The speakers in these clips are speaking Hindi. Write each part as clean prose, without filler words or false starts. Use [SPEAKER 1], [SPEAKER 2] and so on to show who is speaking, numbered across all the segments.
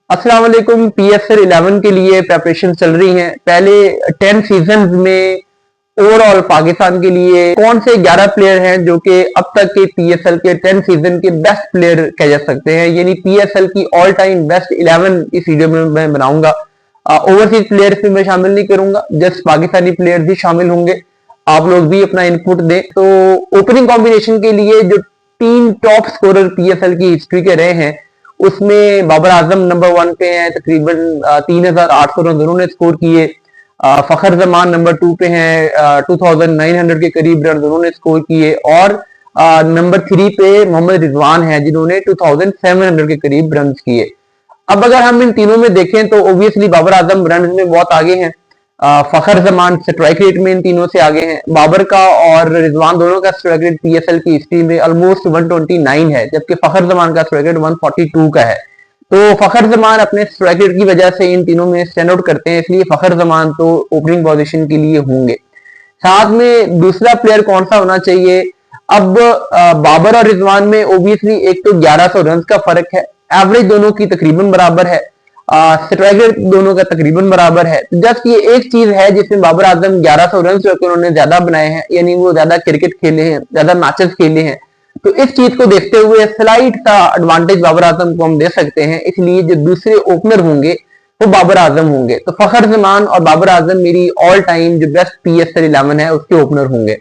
[SPEAKER 1] अस्सलाम वालेकुम। पीएसएल 11 के लिए प्रेपरेशन चल रही हैं। पहले 10 सीजन में ओवरऑल पाकिस्तान के लिए कौन से 11 प्लेयर हैं जो कि अब तक के पीएसएल के 10 सीजन के बेस्ट प्लेयर कह जा सकते हैं, यानी पीएसएल की ऑल टाइम बेस्ट 11 इस वीडियो में मैं बनाऊंगा। ओवरसीज प्लेयर्स में मैं शामिल नहीं करूंगा, जस्ट पाकिस्तानी प्लेयर्स ही शामिल होंगे। आप लोग भी अपना इनपुट दें। तो ओपनिंग कॉम्बिनेशन के लिए जो 3 टॉप स्कोरर पीएसएल की हिस्ट्री के रहे हैं, उसमें बाबर आजम नंबर 1 पे हैं, तकरीबन 3,800 रन उन्होंने स्कोर किए। फखर जमान नंबर 2 पे हैं, 2,900 के करीब रन उन्होंने स्कोर किए। और नंबर 3 पे मोहम्मद रिजवान है जिन्होंने 2,700 के करीब रन किए। अब अगर हम इन तीनों में देखें तो ऑब्वियसली बाबर आजम रन में बहुत आगे हैं। फखर जमान स्ट्राइक रेट में इन तीनों से आगे हैं। बाबर का और रिजवान दोनों का स्ट्राइक रेट पीएसएल की हिस्ट्री में ऑलमोस्ट 129 है, जबकि फखर जमान का स्ट्राइक रेट 142 का है। तो फखर जमान अपने स्ट्राइक रेट की वजह से इन तीनों में स्टैंड आउट करते हैं, इसलिए फखर जमान तो ओपनिंग पोजीशन के लिए होंगे। साथ में दूसरा प्लेयर कौन सा होना चाहिए? अब बाबर और रिजवान में ओबियसली एक तो 1100 रन का फर्क है, एवरेज दोनों की तकरीबन बराबर है, स्ट्राइक रेट दोनों का तकरीबन बराबर है। जस्ट ये एक चीज है जिसमें बाबर आजम 1100 रन जो कि उन्होंने ज्यादा बनाए हैं, यानी वो ज्यादा क्रिकेट खेले हैं, ज्यादा मैचेस खेले हैं। तो इस चीज को देखते हुए स्लाइट सा एडवांटेज बाबर आजम को हम दे सकते हैं, इसलिए जो दूसरे ओपनर होंगे वो बाबर आजम होंगे। तो फखर जमान और बाबर आजम मेरी ऑल टाइम जो बेस्ट पीएसएल 11 है उसके ओपनर होंगे।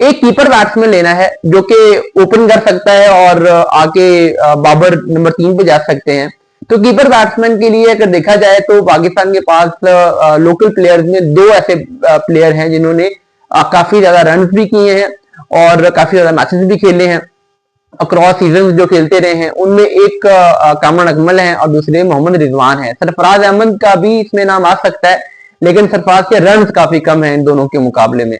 [SPEAKER 1] एक कीपर बैट्समैन लेना है जो कि ओपन कर सकता है और आके बाबर नंबर 3 पे जा सकते हैं। तो कीपर बैट्समैन के लिए अगर देखा जाए तो पाकिस्तान के पास लोकल प्लेयर्स में 2 ऐसे प्लेयर हैं जिन्होंने काफी ज्यादा रन भी किए हैं और काफी ज्यादा मैचेस भी खेले हैं, अक्रॉस सीजन जो खेलते रहे हैं। उनमें एक कामरान अकमल है और दूसरे मोहम्मद रिजवान है। सरफराज अहमद का भी इसमें नाम आ सकता है, लेकिन सरफराज के रन काफी कम है इन दोनों के मुकाबले में।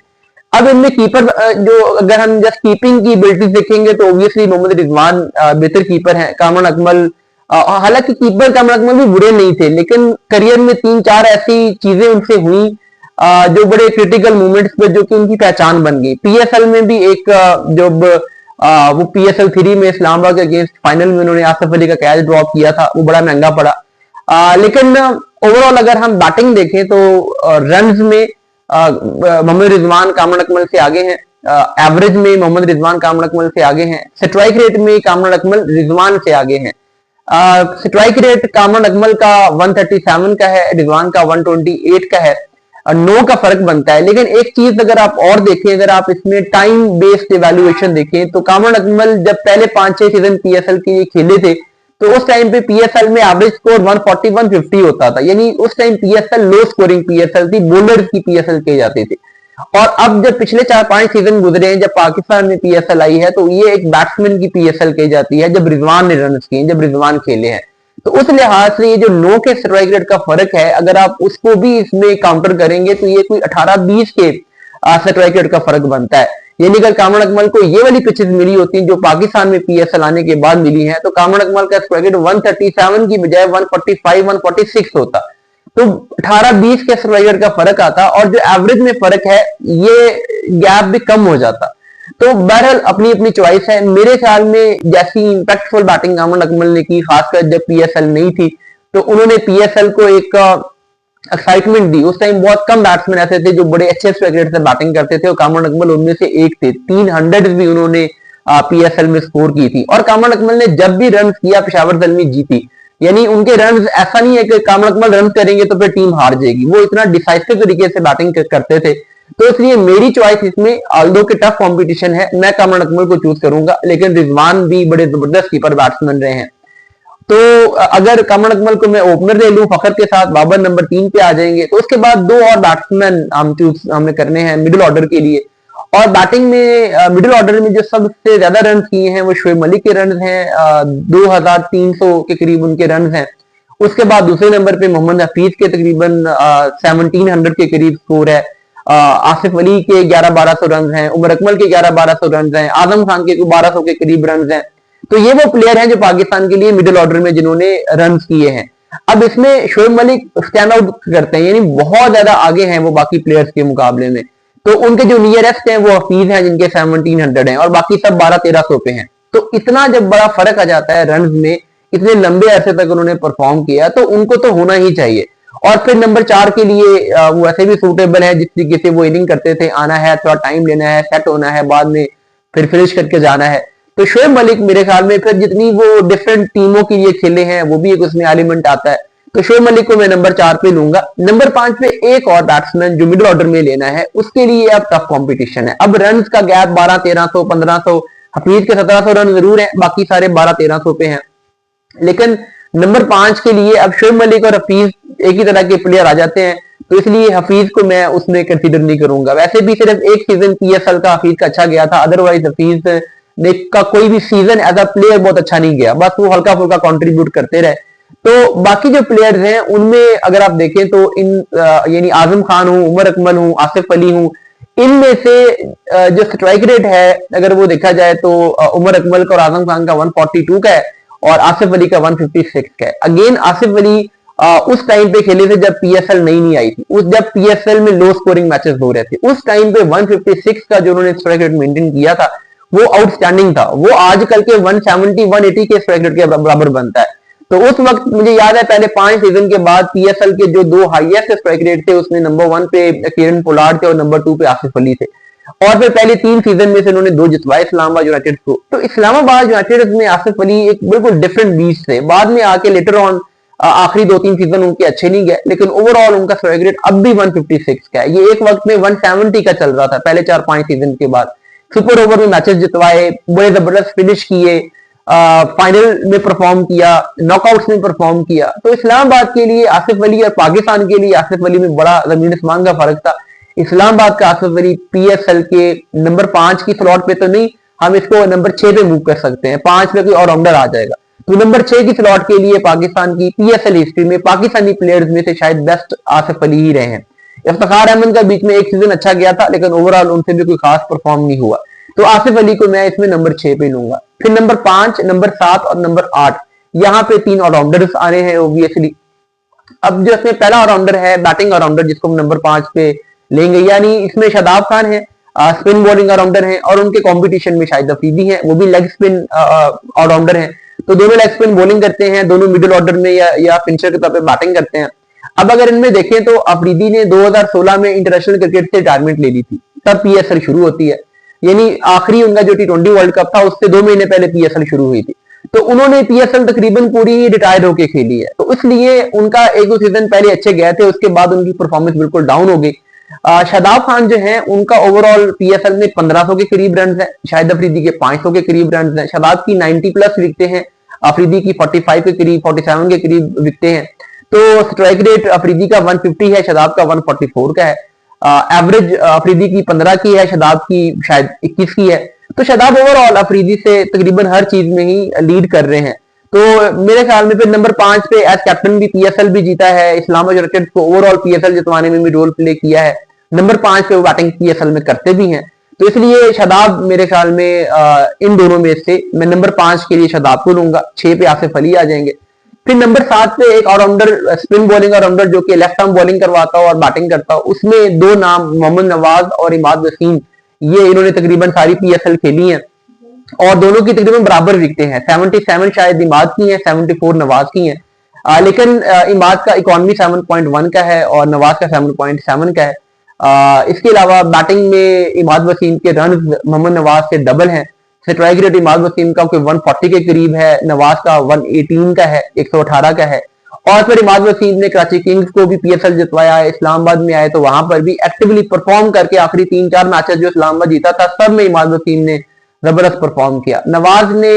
[SPEAKER 1] अब इनमें कीपर जो अगर हम जस्ट कीपिंग की एबिलिटीज देखेंगे तो ऑब्वियसली मोहम्मद रिजवान बेहतर कीपर है। कामरान अकमल, हालांकि कीपर कामरान अकमल भी बुरे नहीं थे, लेकिन करियर में 3-4 ऐसी चीजें उनसे हुई जो बड़े क्रिटिकल मोमेंट्स पे जो कि उनकी पहचान बन गई। पीएसएल में भी एक जब वो पीएसएल 3 में इस्लामाबाद के अगेंस्ट फाइनल में उन्होंने आसिफ अली का कैच ड्रॉप किया था, वो बड़ा महंगा पड़ा। लेकिन ओवरऑल अगर हम बैटिंग देखें तो रन्स में मोहम्मद रिजवान कामरान अकमल से आगे हैं, एवरेज में मोहम्मद रिजवान कामरान अकमल से आगे हैं, स्ट्राइक रेट में कामरान अकमल रिजवान से आगे हैं। स्ट्राइक रेट कामरान अकमल का 137 का है, रिजवान का 128 का है, 9 का फर्क बनता है। लेकिन एक चीज अगर आप और देखें, अगर आप इसमें टाइम बेस्ड इवैल्यूएशन देखें तो कामरान अकमल जब पहले 5-6 सीजन पीएसएल के लिए खेले थे तो उस टाइम पे पीएसएल में एवरेज स्कोर 140-150 होता था, यानी उस time PSL low scoring PSL थी, बॉलर्स की पीएसएल कही जाती थी। और अब जब पिछले 4-5 सीजन गुजरे हैं, जब पाकिस्तान में पीएसएल आई है, तो ये एक बैट्समैन की पीएसएल कही जाती है जब रिजवान ने रन किए, जब रिजवान खेले हैं। तो उस लिहाज से ये जो 9 के स्ट्राइक रेट का फर्क है, अगर आप उसको भी इसमें काउंटर करेंगे तो ये कोई 18-20 के स्ट्राइक रेट का फर्क बनता है। यानी अगर कामरान अकमल को ये वाली पिचेस मिली होती जो पाकिस्तान में पीएसएल आने के बाद मिली हैं, तो कामरान अकमल का स्ट्राइक रेट 137 की बजाय 145-146 होता। तो 18-20 के स्ट्राइक रेट का फर्क आता और जो एवरेज में फर्क है ये गैप भी कम हो जाता। तो बहरहाल अपनी अपनी चॉइस है। मेरे ख्याल में जैसी इंपैक्टफुल बैटिंग कामरान अकमल ने की, खासकर जब पीएसएल नहीं थी, तो उन्होंने पीएसएल को एक एक्साइटमेंट दी। उस टाइम बहुत कम बैट्समैन ऐसे थे जो बड़े अच्छे स्ट्राइक रेट से बैटिंग करते थे और कामरान अकमल उनमें से एक थे। 300 भी उन्होंने पीएसएल में स्कोर की थी और कामरान अकमल ने जब भी रन किया पेशावर दल में जीती। यानी उनके रन ऐसा नहीं है कि कामरान अकमल रन करेंगे तो फिर टीम हार जाएगी, वो इतना डिसाइसिव तरीके से बैटिंग करते थे। तो इसलिए मेरी चॉइस इसमें, ऑल्दो के टफ कंपटीशन है, मैं कामरान अकमल को चूज करूंगा, लेकिन रिजवान भी बड़े जबरदस्त कीपर बैट्समैन रहे हैं। तो अगर कामरान अकमल को मैं ओपनर ले लूं फखर के साथ, बाबर नंबर 3 पे आ जाएंगे, तो उसके बाद 2 और बैट्समैन हमने करने हैं मिडिल ऑर्डर के लिए। और बैटिंग में मिडिल ऑर्डर में जो सबसे ज्यादा रन किए हैं वो शोएब मलिक के रन हैं, 2300 के करीब उनके रन हैं। उसके बाद दूसरे नंबर पे मोहम्मद हफीज के तकरीबन 1700 के करीब स्कोर है, आसिफ अली के 1100-1200 रन हैं, उमर अकमल के 1100-1200 रन हैं, आजम खान के 1200 के करीब रन हैं। तो ये वो प्लेयर हैं जो पाकिस्तान के लिए मिडिल ऑर्डर में जिन्होंने रन किए हैं। अब इसमें शोएब मलिक स्टैंड आउट करते हैं, यानी बहुत ज्यादा आगे हैं वो बाकी प्लेयर्स के मुकाबले में। तो उनके जो नियरेस्ट हैं वो हफीज हैं जिनके 1700 हैं और बाकी सब 1200-1300 पे हैं। तो इतना जब बड़ा फर्क आ जाता है रन में, इतने लंबे अरसे तक उन्होंने परफॉर्म किया, तो उनको तो होना ही चाहिए। और फिर नंबर 4 के लिए वो ऐसे भी सूटेबल है, जिस तरीके से वो इनिंग करते थे, आना है, थोड़ा टाइम लेना है, सेट होना है, बाद में फिर फिनिश करके जाना है। तो शोएब मलिक मेरे ख्याल में फिर जितनी वो डिफरेंट टीमों के लिए खेले हैं, वो भी एक उसमें एलिमेंट आता है। तो शोएब मलिक को मैं नंबर 4 पे लूंगा। नंबर 5 पे एक और बैट्समैन जो मिडिल ऑर्डर में लेना है, उसके लिए अब टफ कंपटीशन है। अब रन का गैप 1200-1300, 1500, हफीज के 1700 रन जरूर है, बाकी सारे 1200-1300 पे हैं। लेकिन नंबर 5 के लिए अब शोएब मलिक और हफीज एक ही तरह के प्लेयर आ जाते हैं, तो इसलिए हफीज को मैं उसमें कंसीडर नहीं करूंगा। वैसे भी सिर्फ एक सीजन पीएसएल का हफीज का अच्छा गया था, अदरवाइज हफीज ने का कोई भी सीजन एज अ प्लेयर बहुत अच्छा नहीं गया, बस वो हल्का फुल्का कंट्रीब्यूट करते रहे। तो बाकी जो प्लेयर्स हैं उनमें अगर आप देखें तो इन यानी आजम खान हूं, उमर अकमल हूं, आसिफ अली हूं, इनमें से जो स्ट्राइक रेट है अगर वो देखा जाए तो उमर अकमल का और आजम खान का 142 का है और आसिफ अली का 156 का है। अगेन आसिफ अली उस टाइम पे खेले थे जब पीएसएल नहीं आई थी, उस जब पीएसएल में लो स्कोरिंग मैचेस हो रहे थे, उस टाइम पे 156 का जो उन्होंने स्ट्राइक रेट मेंटेन किया था वो आउटस्टैंडिंग था। वो आजकल के 170 180 के स्ट्राइक रेट के बराबर बनता है। तो उस वक्त मुझे याद है पहले 5 सीजन के बाद पीएसएल के जो 2 हाईएस्ट स्ट्राइक रेट थे उसमें नंबर 1 पे किरण पोलार्ड थे और नंबर 2 पे आसिफ अली थे। और फिर पहले 3 सीजन में से उन्होंने 2 जितवाए इस्लामाबाद यूनाइटेड को। तो इस्लामाबाद यूनाइटेड में आसिफ अली एक बिल्कुल डिफरेंट बीस्ट थे। बाद में आके लेटर ऑन आखिरी 2-3 सीजन उनके अच्छे नहीं गए, लेकिन ओवरऑल उनका स्ट्राइक रेट अब भी 156 का है। ये एक वक्त में 170 का चल रहा था पहले 4-5 सीजन के बाद। सुपर ओवर में मैचेस जितवाए, बड़े जबरदस्त फिनिश किए, फाइनल में परफॉर्म किया, नॉकआउट्स में परफॉर्म किया। तो इस्लामाबाद के लिए आसिफ अली और पाकिस्तान के लिए आसिफ अली में बड़ा जमीन आसमान का फर्क था। इस्लामाबाद का आसिफ अली पीएसएल के नंबर 5 की स्लॉट पे तो नहीं, हम इसको नंबर 6 पे मूव कर सकते हैं, 5 पे कोई ऑलराउंडर आ जाएगा। तो नंबर 6 की स्लॉट के लिए पाकिस्तान की पीएसएल हिस्ट्री में पाकिस्तानी प्लेयर्स में से शायद बेस्ट आसिफ अली ही रहे हैं। इफ्तिखार अहमद का बीच में एक सीजन अच्छा गया था, लेकिन ओवरऑल उनसे भी कोई खास परफॉर्म नहीं हुआ। तो आसिफ अली को मैं इसमें नंबर 6 पे लूंगा। फिर नंबर 5, नंबर 7 और नंबर 8, यहाँ पे 3 ऑलराउंडर्स आ रहे हैं ओबियसली। अब जो इसमें पहला ऑलराउंडर है बैटिंग ऑलराउंडर, जिसको हम नंबर 5 पे लेंगे, यानी इसमें शादाब खान है, स्पिन बॉलिंग ऑलराउंडर है, और उनके कंपटीशन में शाहिद अफरीदी है, वो भी लेग स्पिन ऑलराउंडर है। तो दोनों लेग स्पिन बॉलिंग करते हैं, दोनों मिडिल ऑर्डर में या फिनिशर के तौर पे बैटिंग करते हैं। अब अगर इनमें देखें तो अफरीदी ने 2016 में इंटरनेशनल क्रिकेट से रिटायरमेंट ले ली थी, तब पीएसएल शुरू होती है, यानी आखिरी उनका जो T20 वर्ल्ड कप था उससे 2 महीने पहले पीएसएल शुरू हुई थी। तो उन्होंने पीएसएल तकरीबन पूरी रिटायर होके खेली है, तो इसलिए उनका 1-2 सीजन पहले अच्छे गए थे, उसके बाद उनकी परफॉर्मेंस बिल्कुल डाउन हो गई। शादाब खान जो है उनका ओवरऑल पीएसएल में 1500 के करीब रन है, शाहिद अफरीदी के 500 के करीब रन है। शादाब की 90 प्लस विकटे हैं, अफरीदी की 45 के करीब 47 के करीब विकटे हैं। तो स्ट्राइक रेट अफरीदी का 150 है, शादाब का 144 का है। एवरेज अफरीदी की 15 की है, शादाब की शायद 21 की है। तो शादाब ओवरऑल अफरीदी से तकरीबन हर चीज में ही लीड कर रहे हैं। तो मेरे ख्याल में फिर नंबर 5 पे एज कैप्टन भी पीएसएल भी जीता है, इस्लामाबाद यूनाइटेड को ओवरऑल पीएसएल जितवाने में भी रोल प्ले किया है। नंबर 5 पे वो बैटिंग पीएसएल में करते भी हैं, तो इसलिए शादाब मेरे ख्याल में इन दोनों में से मैं नंबर 5 के लिए शादाब को लूंगा। 6 पे आसिफ अली आ जाएंगे। फिर नंबर 7 पे एक ऑलराउंडर, स्पिन बॉलिंग ऑलराउंडर जो कि लेफ्ट आर्म बॉलिंग करवाता हो और बैटिंग करता हो, उसमें 2 नाम मोहम्मद नवाज और इमाद वसीम, ये इन्होंने तकरीबन सारी पीएसएल खेली है और दोनों की तकरीबन बराबर विकटें हैं। 77 शायद इमाद की हैं, 74 नवाज की हैं। लेकिन इमाद का इकोनॉमी 7.1 का है और नवाज का 7.7 का है। इसके अलावा बैटिंग में इमाद वसीम के रन मोहम्मद नवाज से डबल हैं। स्ट्राइक रेट इमाद वसीम का कोई 140 के करीब है, नवाज का 118 का है, 118 का है। और फिर इमाद वसीम ने कराची किंग्स को भी पीएसएल जितवाया है, इस्लामाबाद में आए तो वहां पर भी एक्टिवली परफॉर्म करके आखिरी 3-4 मैचेस जो इस्लामाबाद जीता था सब में इमाद वसीम ने जबरदस्त परफॉर्म किया। नवाज ने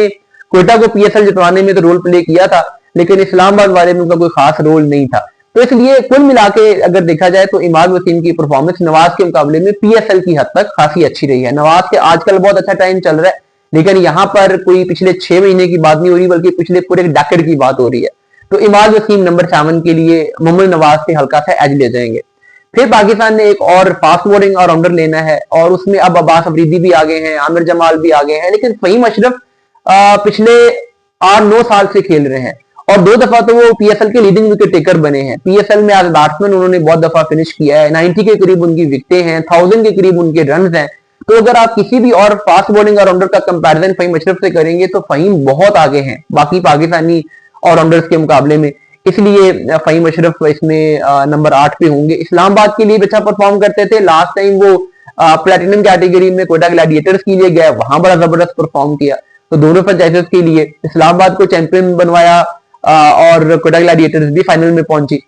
[SPEAKER 1] कोयटा को पीएसएल जितवाने में तो रोल प्ले किया था, लेकिन इस्लामाबाद वाले में उनका कोई खास रोल नहीं था। तो इसलिए कुल मिला के अगर देखा जाए तो इमाद वसीम की परफॉर्मेंस नवाज के मुकाबले में पीएसएल की हद तक काफी अच्छी रही है। नवाज के आजकल बहुत अच्छा टाइम चल रहा है, लेकिन यहाँ पर कोई पिछले 6 महीने की बात नहीं हो रही, बल्कि पिछले पूरे डेकेड की बात हो रही है। तो इमाद वसीम नंबर 7 के लिए मोहम्मद नवाज से हल्का सा एज ले जाएंगे। फिर पाकिस्तान ने एक और फास्ट बॉलिंग ऑलराउंडर लेना है और उसमें अब अब्बास अफरीदी भी आ गए हैं, आमिर जमाल भी आ गए हैं, लेकिन फहीम अशरफ पिछले 8-9 साल से खेल रहे हैं और 2 दफा तो वो पीएसएल के लीडिंग विकेट टेकर बने हैं। पीएसएल में आज बैट्समैन उन्होंने बहुत दफा फिनिश किया है, 90 के करीब उनकी विकटें हैं, 1000 के करीब उनके रन हैं। तो अगर आप किसी भी और फास्ट बॉलिंग ऑलराउंडर का कंपैरिजन फहीम अशरफ से करेंगे तो फहीम बहुत आगे हैं बाकी पाकिस्तानी ऑलराउंडर्स के मुकाबले में, इसलिए फ़हीम अशरफ इसमें नंबर 8 पे होंगे। इस्लामाबाद के लिए भी अच्छा परफॉर्म करते थे, लास्ट टाइम वो प्लेटिनम कैटेगरी में कोटा ग्लैडिएटर्स के लिए गया, वहां बड़ा जबरदस्त परफॉर्म किया। तो दोनों फ्रेंचाइजीज के लिए इस्लामाबाद को चैंपियन बनवाया और कोटा ग्लैडिएटर्स भी फाइनल में पहुंची।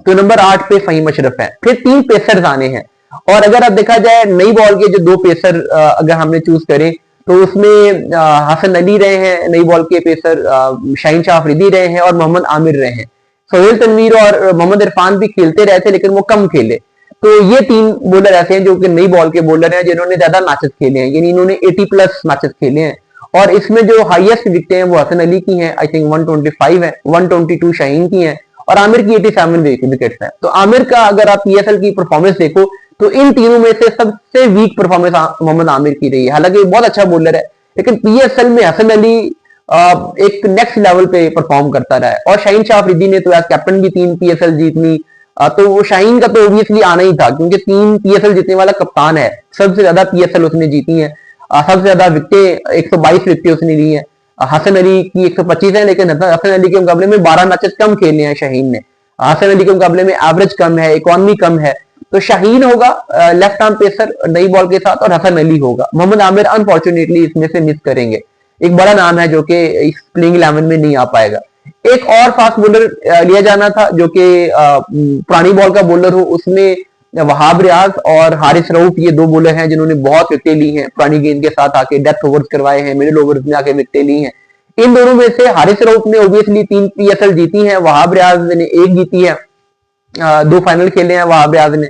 [SPEAKER 1] तो नंबर 8 पे फ़हीम अशरफ है। फिर 3 पेसर्स आने हैं, और अगर अब देखा जाए नई बॉल के जो 2 पेसर अगर हमने चूज करें तो उसमें हसन अली रहे हैं नई बॉल के पेसर, शाहीन शाह अफरीदी रहे हैं और मोहम्मद आमिर रहे हैं। सोहेल तनवीर और मोहम्मद इरफान भी खेलते रहे थे लेकिन वो कम खेले। तो ये 3 बॉलर ऐसे हैं जो कि नई बॉल के बॉलर हैं जिन्होंने ज्यादा मैचेस खेले हैं, यानी इन्होंने 80+ मैचेस खेले हैं। और इसमें जो हाईएस्ट विकेटें हैं वो हसन अली की हैं, आई थिंक 125 है, 122 शाहीन की हैं और आमिर की 87 विकेट्स हैं। तो आमिर का अगर आप पीएसएल की परफॉर्मेंस देखो तो इन तीनों में से सबसे वीक परफॉर्मेंस मोहम्मद आमिर की रही है। हालांकि बहुत अच्छा बॉलर है लेकिन पीएसएल में हसन अली एक नेक्स्ट लेवल पे परफॉर्म करता रहा है। और शाहीन शाह अफरीदी ने तो एज कैप्टन भी 3 पीएसएल जीतनी, तो वो शाहीन का तो ऑब्वियसली आना ही था क्योंकि 3 पीएसएल जीतने वाला कप्तान है, सबसे ज्यादा पीएसएल उसने जीती है, सबसे ज्यादा विकेटें 122 विकेटें उसने ली है। हसन अली की 125 है लेकिन हसन अली के मुकाबले में 12 मैचेस कम खेले हैं शाहीन ने। हसन अली के मुकाबले में एवरेज कम है, इकोनॉमी कम है। तो शाहीन होगा लेफ्ट आर्म पेसर नई बॉल के साथ और हसन अली होगा। मोहम्मद आमिर अनफॉर्चुनेटली इसमें से मिस करेंगे, एक बड़ा नाम है जो कि इस प्लेइंग 11 में नहीं आ पाएगा। एक और फास्ट बॉलर लिया जाना था जो कि पुरानी बॉल का बॉलर हो, उसमें वहाब रियाज और हारिस रऊफ ये 2 बॉलर हैं जिन्होंने बहुत विकेटें ली हैं, पुरानी गेंद के साथ आके डेथ ओवर्स करवाए हैं, मिडिल ओवर्स में आके विकेटें ली हैं। इन दोनों में से हारिस रऊफ ने ऑब्वियसली 3 पीएसएल जीती हैं, वहाब रियाज ने 1 जीती है, 2 फाइनल खेले हैं वहाब रियाज ने।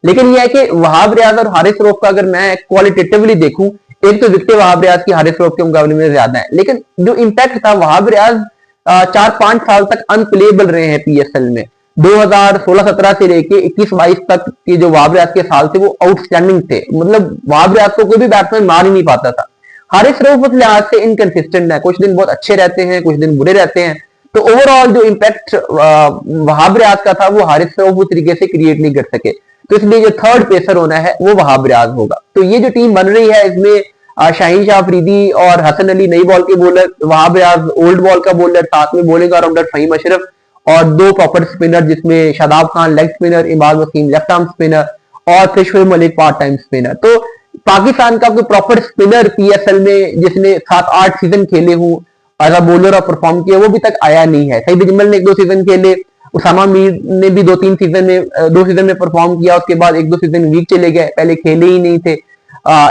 [SPEAKER 1] लेकिन यह है कि वहाब रियाज और हारिस रऊफ का अगर मैं क्वालिटेटिवली देखूं, एक तो विकेटें वहाब रियाज की हारिस रऊफ के मुकाबले में ज्यादा है, लेकिन जो इंपैक्ट था वहाब रियाज 4-5 साल तक अनप्लेएबल रहे हैं पीएसएल में। 2016-17 से लेके 21-22 तक के जो वहाब रियाज के साल थे वो आउटस्टैंडिंग थे, मतलब वहाब रियाज को कोई भी बैट्समैन मार ही नहीं पाता था। हारिस रऊफ उस लिहाज से इनकंसिस्टेंट है, कुछ दिन बहुत अच्छे रहते हैं, कुछ दिन बुरे रहते हैं। तो ओवरऑल जो इम्पैक्ट वहाब रियाज का था वो हारिस रऊफ उस तरीके से क्रिएट नहीं कर सके। तो इसलिए जो 3rd पेसर होना है वो वहाब रियाज होगा। तो ये जो टीम बन रही है इसमें शाहीन शाह अफरीदी और हसन अली नई बॉल के bowler, Wahab Riaz old ball का बॉलर, साथ में बॉलिंग ऑलराउंडर फ़हीम अशरफ और 2 प्रॉपर स्पिनर जिसमें Shadab Khan leg spinner, Imad Wasim left arm spinner और Khushboo Malik part time spinner. तो पाकिस्तान का कोई प्रॉपर स्पिनर पीएसएल में जिसने 7-8 सीजन खेले हों एज अ बॉलर और परफॉर्म किया वो भी तक आया नहीं है। सईद अजमल ने 1-2 सीजन खेले, उसामा मीर ने भी 2-3 सीजन में 2 सीजन में परफॉर्म किया, उसके बाद 1-2 सीजन वीक चले गए, पहले खेले ही नहीं थे।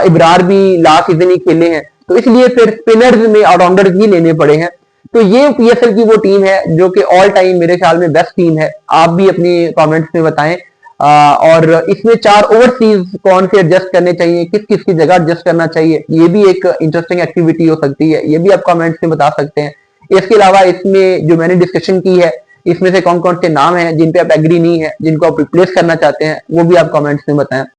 [SPEAKER 1] इब्रार भी लास्ट सीजन ही खेले हैं, तो इसलिए फिर स्पिनर्स में ऑलराउंडर्स ही लेने पड़े हैं। तो ये पीएसएल की वो टीम है जो कि ऑल टाइम मेरे ख्याल में बेस्ट टीम है। आप भी अपनी कमेंट्स में बताएं। और इसमें 4 ओवरसीज कौन से एडजस्ट करने चाहिए, किस किस की जगह एडजस्ट करना चाहिए, ये भी एक इंटरेस्टिंग एक्टिविटी हो सकती है, ये भी आप कमेंट्स में बता सकते हैं। इसके अलावा इसमें जो मैंने डिस्कशन की है इसमें से कौन कौन से नाम हैं जिन पे आप एग्री नहीं है, जिनको आप रिप्लेस करना चाहते हैं, वो भी आप कमेंट्स में बताएं।